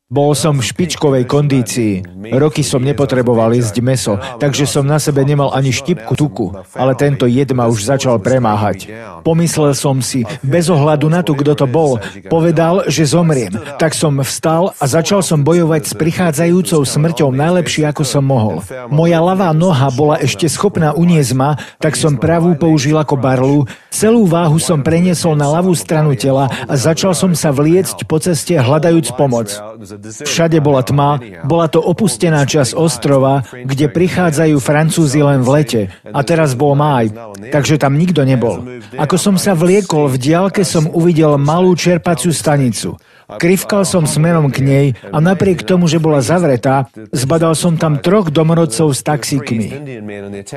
Bol som v špičkovej kondícii. Roky som nepotreboval jesť mäso, takže som na sebe nemal ani štipku tuku. Ale tento jed ma už začal premáhať. Pomyslel som si, bez ohľadu na to, kto to bol, povedal, že zomriem. Tak som vstal a začal som bojovať s prichádzajúcou smrťou najlepšie, ako som mohol. Moja ľavá noha bola ešte schopná uniesť ma, tak som pravú použil ako barlu. Celú váhu som preniesol na ľavú stranu tela a začal som sa vliecť po ceste hľadajúc pomoc. Všade bola tma, bola to opustená časť ostrova, kde prichádzajú Francúzi len v lete. A teraz bol máj, takže tam nikto nebol. Ako som sa vliekol, v diaľke som uvidel malú čerpaciu stanicu. Krivkal som smerom k nej a napriek tomu, že bola zavretá, zbadal som tam 3 domorodcov s taxíkmi.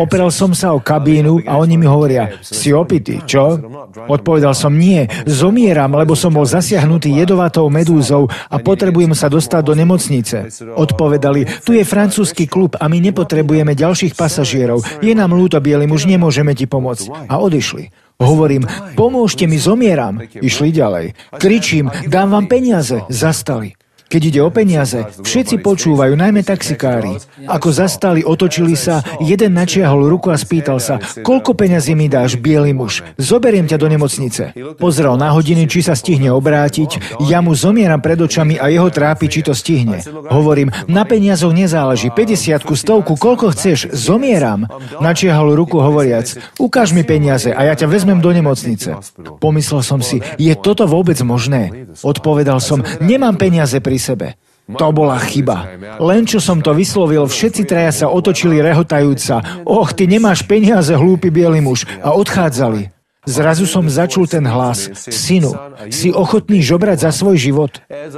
Oprel som sa o kabínu a oni mi hovoria, si opitý, čo? Odpovedal som, nie, zomieram, lebo som bol zasiahnutý jedovatou medúzou a potrebujem sa dostať do nemocnice. Odpovedali, tu je francúzsky klub a my nepotrebujeme ďalších pasažierov. Je nám ľúto, biely muž, nemôžeme ti pomôcť. A odišli. Hovorím, pomôžte mi, zomieram. Išli ďalej. Kričím, dám vám peniaze. Zastali. Keď ide o peniaze, všetci počúvajú, najmä taxikári. Ako zastali, otočili sa, jeden načiahol ruku a spýtal sa, koľko peňazí mi dáš, biely muž? Zoberiem ťa do nemocnice. Pozrel na hodiny, či sa stihne obrátiť, ja mu zomieram pred očami a jeho trápi, či to stihne. Hovorím, na peniazoch nezáleží, 50-ku, 100-ku, koľko chceš, zomieram. Načiahol ruku hovoriac, ukáž mi peniaze a ja ťa vezmem do nemocnice. Pomyslel som si, je toto vôbec možné? Odpovedal som, nemám peniaze pri sebe. To bola chyba. Len čo som to vyslovil, všetci traja sa otočili rehotajúca. Och, ty nemáš peniaze, hlúpy biely muž. A odchádzali. Zrazu som začul ten hlas. Synu, si ochotný žobrať za svoj život?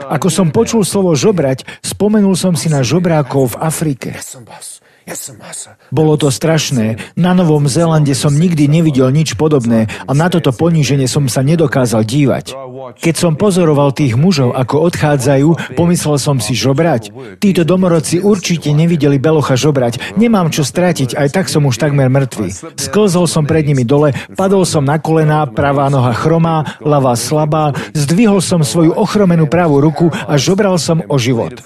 Ako som počul slovo žobrať, spomenul som si na žobrákov v Afrike. Bolo to strašné. Na Novom Zélande som nikdy nevidel nič podobné a na toto poníženie som sa nedokázal dívať. Keď som pozoroval tých mužov, ako odchádzajú, pomyslel som si žobrať. Títo domorodci určite nevideli belocha žobrať. Nemám čo stratiť, aj tak som už takmer mŕtvy. Sklzol som pred nimi dole, padol som na kolená, pravá noha chromá, ľavá slabá, zdvihol som svoju ochromenú pravú ruku a žobral som o život.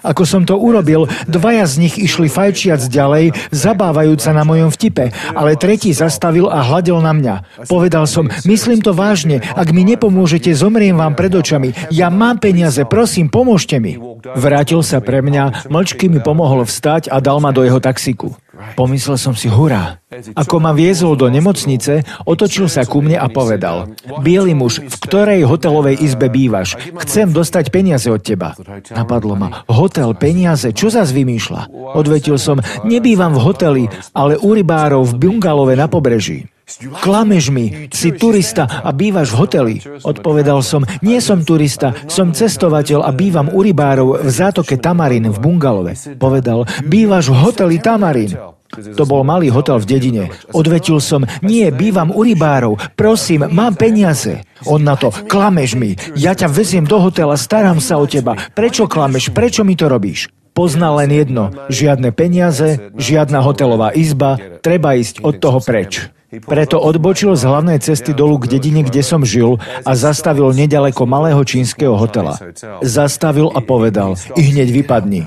Ako som to urobil, 2 z nich išli fajčiať ďalej, zabávajúc sa na mojom vtipe, ale tretí zastavil a hľadel na mňa. Povedal som, myslím to vážne, ak mi nepomôžete, zomriem vám pred očami. Ja mám peniaze, prosím, pomôžte mi. Vrátil sa pre mňa, mlčky mi pomohol vstať a dal ma do jeho taxíku. Pomyslel som si, hurá. Ako ma viezol do nemocnice, otočil sa ku mne a povedal, biely muž, v ktorej hotelovej izbe bývaš? Chcem dostať peniaze od teba. Napadlo ma, hotel, peniaze, čo zas vymýšľa? Odvetil som, nebývam v hoteli, ale u rybárov v bungalove na pobreží. Klameš mi, si turista a bývaš v hoteli. Odpovedal som, nie som turista, som cestovateľ a bývam u rybárov v zátoke Tamarin v bungalove. Povedal, bývaš v hoteli Tamarin. To bol malý hotel v dedine. Odvetil som, nie, bývam u rybárov, prosím, mám peniaze. On na to, klameš mi, ja ťa veziem do hotela, starám sa o teba. Prečo klameš, prečo mi to robíš? Poznal len jedno, žiadne peniaze, žiadna hotelová izba, treba ísť od toho preč. Preto odbočil z hlavnej cesty dolu k dedine, kde som žil a zastavil nedaleko malého čínskeho hotela. Zastavil a povedal, ihneď vypadni.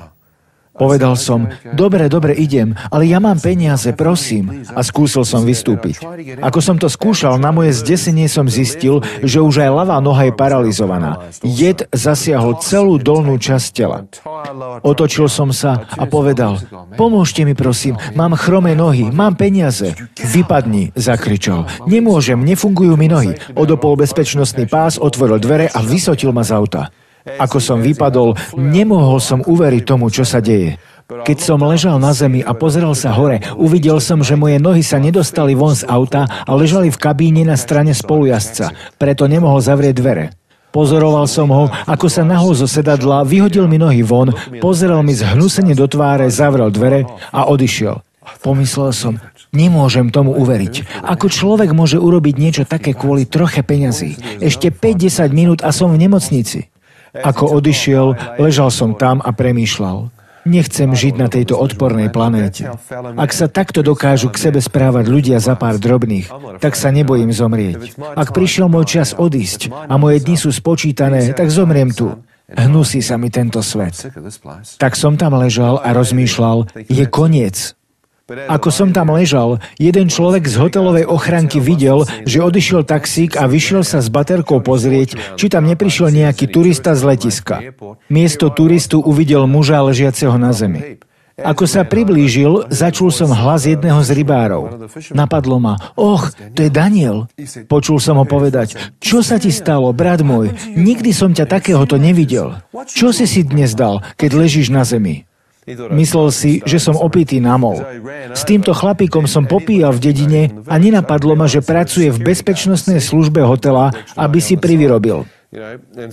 Povedal som, dobre, idem, ale ja mám peniaze, prosím. A skúsil som vystúpiť. Ako som to skúšal, na moje zdesenie som zistil, že už aj ľavá noha je paralizovaná. Jed zasiahol celú dolnú časť tela. Otočil som sa a povedal, pomôžte mi prosím, mám chromé nohy, mám peniaze. Vypadni, zakričal. Nemôžem, nefungujú mi nohy. Odopol bezpečnostný pás, otvoril dvere a vysotil ma z auta. Ako som vypadol, nemohol som uveriť tomu, čo sa deje. Keď som ležal na zemi a pozeral sa hore, uvidel som, že moje nohy sa nedostali von z auta a ležali v kabíne na strane spolujazdca, preto nemohol zavrieť dvere. Pozoroval som ho, ako sa nahol zo sedadla, vyhodil mi nohy von, pozrel mi zhnusene do tváre, zavrel dvere a odišiel. Pomyslel som, nemôžem tomu uveriť. Ako človek môže urobiť niečo také kvôli troche peňazí? Ešte 5-10 minút a som v nemocnici. Ako odišiel, ležal som tam a premýšľal. Nechcem žiť na tejto odpornej planéte. Ak sa takto dokážu k sebe správať ľudia za pár drobných, tak sa nebojím zomrieť. Ak prišiel môj čas odísť a moje dni sú spočítané, tak zomriem tu. hnusí sa mi tento svet. Tak som tam ležal a rozmýšľal, je koniec. Ako som tam ležal, jeden človek z hotelovej ochranky videl, že odišiel taxík a vyšiel sa s baterkou pozrieť, či tam neprišiel nejaký turista z letiska. Miesto turistu uvidel muža ležiaceho na zemi. Ako sa priblížil, začul som hlas jedného z rybárov. Napadlo ma, to je Daniel. Počul som ho povedať, čo sa ti stalo, brat môj? Nikdy som ťa takéhoto nevidel. Čo si dnes dal, keď ležíš na zemi? Myslel si, že som opitý na mol. S týmto chlapíkom som popíjal v dedine a nenapadlo ma, že pracuje v bezpečnostnej službe hotela, aby si privyrobil.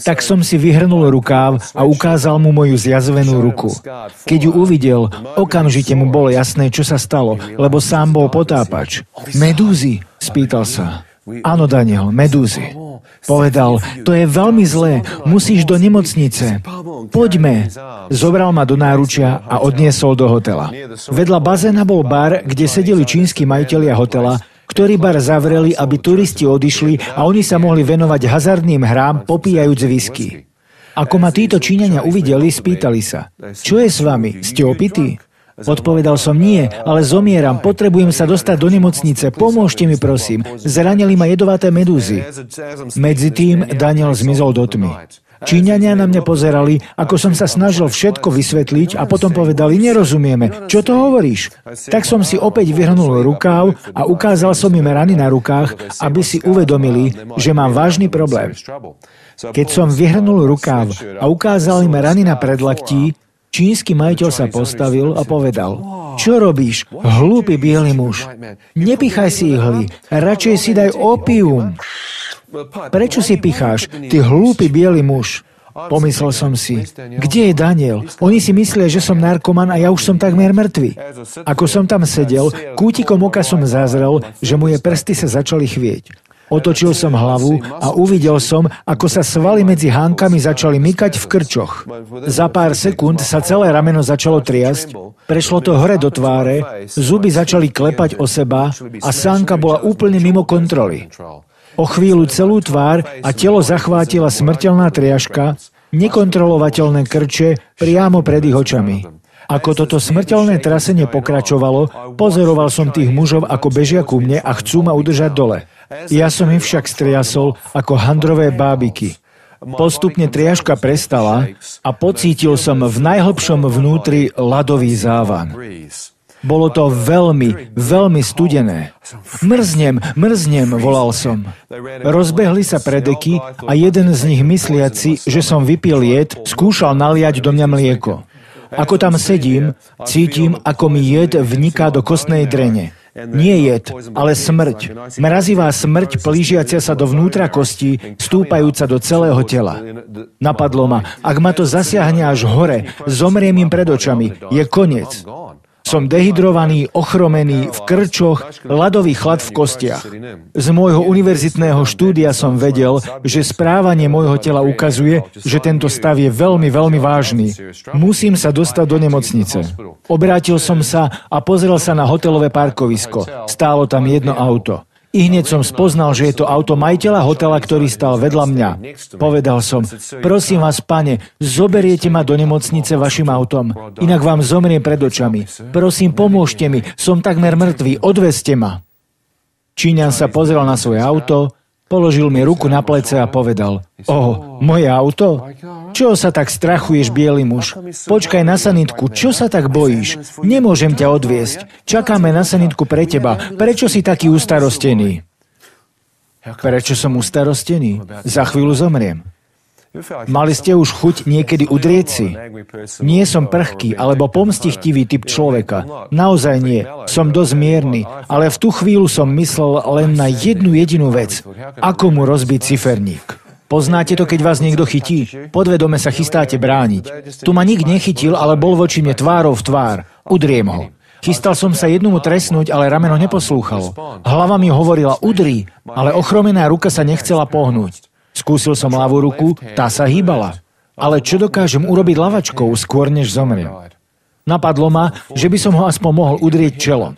Tak som si vyhrnul rukáv a ukázal mu moju zjazvenú ruku. Keď ju uvidel, okamžite mu bolo jasné, čo sa stalo, lebo sám bol potápač. Medúzy? Spýtal sa. Áno, Daniel, medúzy. Povedal, to je veľmi zlé, musíš do nemocnice. Poďme. Zobral ma do náručia a odniesol do hotela. Vedľa bazéna bol bar, kde sedeli čínski majitelia hotela, ktorý bar zavreli, aby turisti odišli a oni sa mohli venovať hazardným hrám, popíjajúc whisky. Ako ma títo Číňania uvideli, spýtali sa, čo je s vami, ste opití? Odpovedal som, nie, ale zomieram, potrebujem sa dostať do nemocnice, pomôžte mi prosím, zranili ma jedovaté medúzy. Medzi tým Daniel zmizol do tmy. Číňania na mňa pozerali, ako som sa snažil všetko vysvetliť a potom povedali, nerozumieme, čo to hovoríš? Tak som si opäť vyhrnul rukáv a ukázal som im rany na rukách, aby si uvedomili, že mám vážny problém. Keď som vyhrnul rukáv a ukázal im rany na predlaktí, čínsky majiteľ sa postavil a povedal, čo robíš, hlúpy biely muž? Nepichaj si ihly, radšej si daj opium. Prečo si picháš, ty hlúpy biely muž? Pomyslel som si, kde je Daniel? Oni si myslia, že som narkoman a ja už som takmer mŕtvy. Ako som tam sedel, kútikom oka som zazrel, že moje prsty sa začali chvieť. Otočil som hlavu a uvidel som, ako sa svaly medzi hánkami začali mykať v krčoch. Za pár sekúnd sa celé rameno začalo triasť, prešlo to hore do tváre, zuby začali klepať o seba a sánka bola úplne mimo kontroly. O chvíľu celú tvár a telo zachvátila smrteľná triažka, nekontrolovateľné krče priamo pred ich očami. Ako toto smrteľné trasenie pokračovalo, pozoroval som tých mužov, ako bežia ku mne a chcú ma udržať dole. Ja som ich však striasol ako handrové bábiky. Postupne triažka prestala a pocítil som v najhlbšom vnútri ľadový závan. Bolo to veľmi, veľmi studené. Mrznem, volal som. Rozbehli sa predeky a jeden z nich mysliaci, že som vypil jed, skúšal naliať do mňa mlieko. Ako tam sedím, cítim, ako mi jed vniká do kostnej drene. Nie jed, ale smrť. Mrazivá smrť plížiacia sa dovnútra kosti, stúpajúca do celého tela. Napadlo ma, ak ma to zasiahne až hore, zomriem im pred očami, je koniec. Som dehydrovaný, ochromený, v krčoch, ľadový chlad v kostiach. Z môjho univerzitného štúdia som vedel, že správanie môjho tela ukazuje, že tento stav je veľmi, veľmi vážny. Musím sa dostať do nemocnice. Obrátil som sa a pozrel sa na hotelové parkovisko. Stálo tam jedno auto. I hneď som spoznal, že je to auto majiteľa hotela, ktorý stál vedľa mňa. Povedal som, prosím vás, pane, zoberiete ma do nemocnice vašim autom, inak vám zomrie pred očami. Prosím, pomôžte mi, som takmer mŕtvý, odvezte ma. Číňan sa pozrel na svoje auto, položil mi ruku na plece a povedal, moje auto? Čo sa tak strachuješ, biely muž? Počkaj na sanitku, čo sa tak bojíš? Nemôžem ťa odviesť. Čakáme na sanitku pre teba. Prečo si taký ustarostený? Prečo som ustarostený? Za chvíľu zomriem. Mali ste už chuť niekedy udrieť si? Nie som prchký alebo pomstichtivý typ človeka. Naozaj nie. Som dosť mierny, ale v tú chvíľu som myslel len na jednu jedinú vec. Ako mu rozbiť ciferník? Poznáte to, keď vás niekto chytí? Podvedome sa chystáte brániť. Tu ma nik nechytil, ale bol voči mne tvárou v tvár. Udriem ho. Chystal som sa jednomu trestnúť, ale rameno neposlúchalo. Hlava mi hovorila udri, ale ochromená ruka sa nechcela pohnúť. Skúsil som ľavú ruku, tá sa hýbala. Ale čo dokážem urobiť ľavačkou skôr, než zomriem? Napadlo ma, že by som ho aspoň mohol udrieť čelom.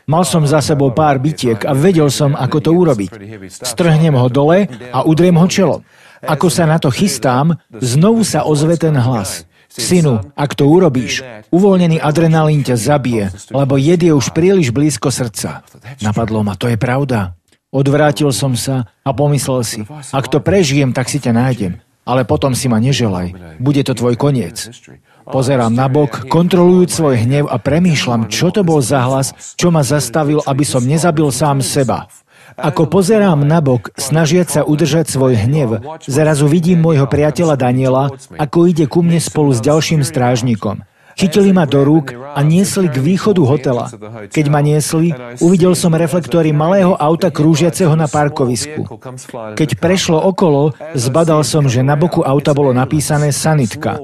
Mal som za sebou pár bitiek a vedel som, ako to urobiť. Strhnem ho dole a udriem ho čelom. Ako sa na to chystám, znovu sa ozve ten hlas. Synu, ak to urobíš, uvoľnený adrenalín ťa zabije, lebo jed je už príliš blízko srdca. Napadlo ma, to je pravda. Odvrátil som sa a pomyslel si, ak to prežijem, tak si ťa nájdem. Ale potom si ma neželaj. Bude to tvoj koniec. Pozerám nabok, kontrolujúc svoj hnev a premýšľam, čo to bol za hlas, čo ma zastavil, aby som nezabil sám seba. Ako pozerám nabok, snažiac sa udržať svoj hnev, zrazu vidím môjho priateľa Daniela, ako ide ku mne spolu s ďalším strážnikom. Chytili ma do rúk a niesli k východu hotela. Keď ma niesli, uvidel som reflektory malého auta krúžiaceho na parkovisku. Keď prešlo okolo, zbadal som, že na boku auta bolo napísané sanitka.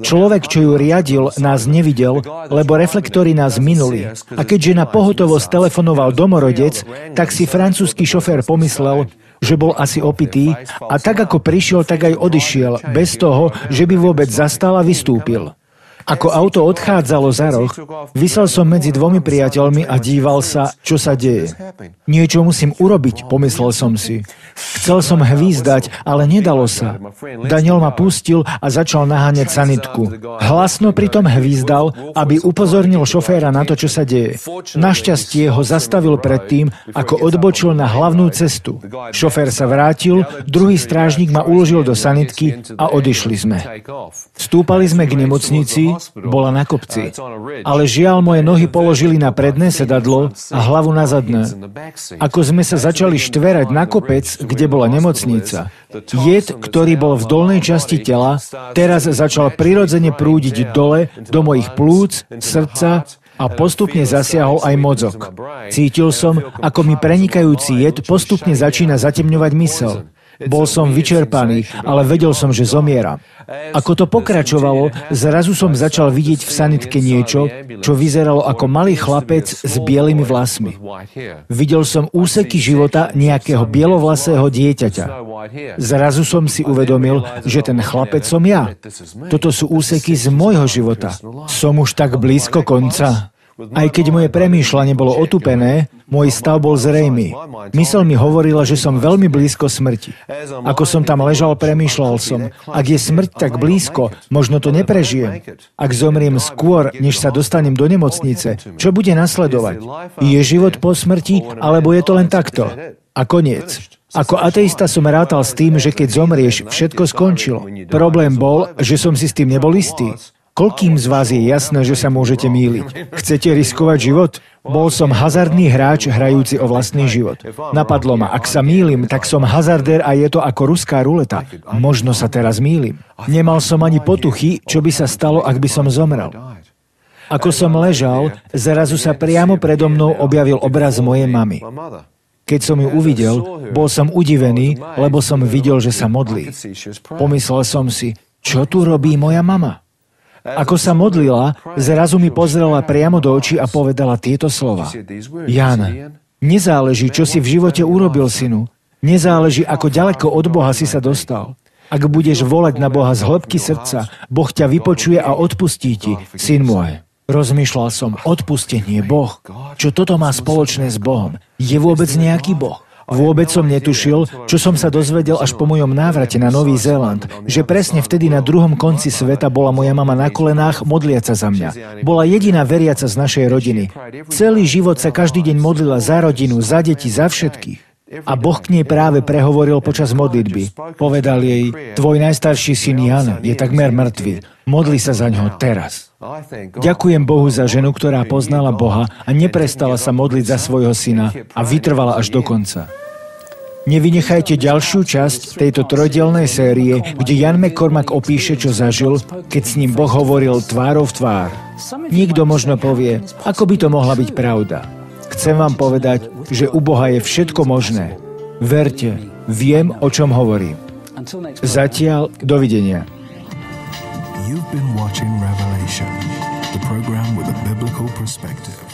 Človek, čo ju riadil, nás nevidel, lebo reflektory nás minuli. A keďže na pohotovosť telefonoval domorodec, tak si francúzsky šofér pomyslel, že bol asi opitý a tak ako prišiel, tak aj odišiel, bez toho, že by vôbec zastal a vystúpil. Ako auto odchádzalo za roh, visel som medzi dvomi priateľmi a díval sa, čo sa deje. Niečo musím urobiť, pomyslel som si. Chcel som hvízdať, ale nedalo sa. Daniel ma pustil a začal naháňať sanitku. Hlasno pritom hvízdal, aby upozornil šoféra na to, čo sa deje. Našťastie ho zastavil predtým, ako odbočil na hlavnú cestu. Šofér sa vrátil, druhý strážnik ma uložil do sanitky a odišli sme. Vstúpali sme k nemocnici, bola na kopci. Ale žiaľ, moje nohy položili na predné sedadlo a hlavu na zadné. Ako sme sa začali štverať na kopec, kde bola nemocnica, jed, ktorý bol v dolnej časti tela, teraz začal prirodzene prúdiť dole do mojich plúc, srdca a postupne zasiahol aj mozog. Cítil som, ako mi prenikajúci jed postupne začína zatemňovať myseľ. Bol som vyčerpaný, ale vedel som, že zomieram. Ako to pokračovalo, zrazu som začal vidieť v sanitke niečo, čo vyzeralo ako malý chlapec s bielými vlasmi. Videl som úseky života nejakého bielovlasého dieťaťa. Zrazu som si uvedomil, že ten chlapec som ja. Toto sú úseky z môjho života. Som už tak blízko konca. Aj keď moje premýšľanie bolo otupené, môj stav bol zrejmý. Myseľ mi hovorila, že som veľmi blízko smrti. Ako som tam ležal, premýšľal som, ak je smrť tak blízko, možno to neprežijem. Ak zomriem skôr, než sa dostanem do nemocnice, čo bude nasledovať? Je život po smrti, alebo je to len takto? A koniec. Ako ateista som rátal s tým, že keď zomrieš, všetko skončilo. Problém bol, že som si s tým nebol istý. Koľkým z vás je jasné, že sa môžete mýliť? Chcete riskovať život? Bol som hazardný hráč, hrajúci o vlastný život. Napadlo ma, ak sa mýlim, tak som hazardér a je to ako ruská ruleta. Možno sa teraz mýlim. Nemal som ani potuchy, čo by sa stalo, ak by som zomrel. Ako som ležal, zrazu sa priamo predo mnou objavil obraz mojej mamy. Keď som ju uvidel, bol som udivený, lebo som videl, že sa modlí. Pomyslel som si, čo tu robí moja mama? Ako sa modlila, zrazu mi pozrela priamo do očí a povedala tieto slova. Jan, nezáleží, čo si v živote urobil, synu. Nezáleží, ako ďaleko od Boha si sa dostal. Ak budeš volať na Boha z hĺbky srdca, Boh ťa vypočuje a odpustí ti, syn môj. Rozmýšľal som, odpustenie, Boh. Čo toto má spoločné s Bohom? Je vôbec nejaký Boh? Vôbec som netušil, čo som sa dozvedel až po mojom návrate na Nový Zéland, že presne vtedy na druhom konci sveta bola moja mama na kolenách modliaca za mňa. Bola jediná veriaca z našej rodiny. Celý život sa každý deň modlila za rodinu, za deti, za všetkých. A Boh k nej práve prehovoril počas modlitby. Povedal jej, tvoj najstarší syn Jan je takmer mŕtvy. Modli sa za ňoho teraz. Ďakujem Bohu za ženu, ktorá poznala Boha a neprestala sa modliť za svojho syna a vytrvala až do konca. Nevynechajte ďalšiu časť tejto trojdielnej série, kde Jan McCormack opíše, čo zažil, keď s ním Boh hovoril tvárou v tvár. Niekto možno povie, ako by to mohla byť pravda. Chcem vám povedať, že u Boha je všetko možné. Verte, viem, o čom hovorím. Zatiaľ, dovidenia. You've been watching Revelation, the program with a biblical perspective.